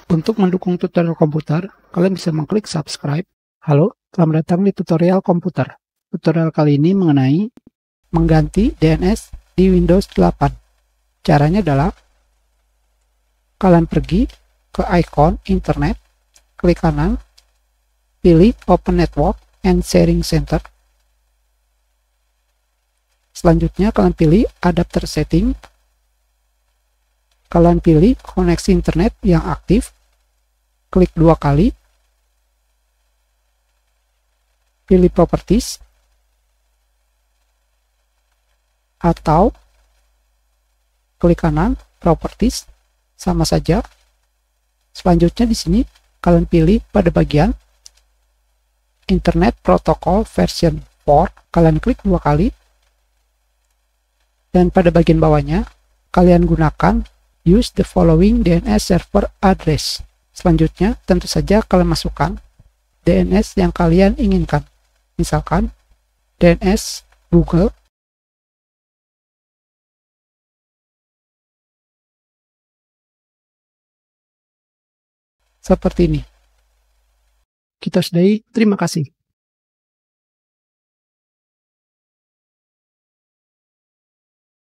Untuk mendukung tutorial komputer, kalian bisa mengklik subscribe. Halo, selamat datang di tutorial komputer. Tutorial kali ini mengenai mengganti DNS di Windows 8. Caranya adalah kalian pergi ke ikon internet, klik kanan, pilih Open Network and Sharing Center. Selanjutnya kalian pilih Adapter Setting. Kalian pilih koneksi internet yang aktif. Klik 2 kali. Pilih Properties. Atau klik kanan Properties. Sama saja. Selanjutnya di sini kalian pilih pada bagian Internet Protocol version 4. Kalian klik 2 kali. Dan pada bagian bawahnya, kalian gunakan use the following DNS server address. Selanjutnya, tentu saja kalian masukkan DNS yang kalian inginkan. Misalkan, DNS Google. Seperti ini. Kita sudahi, terima kasih.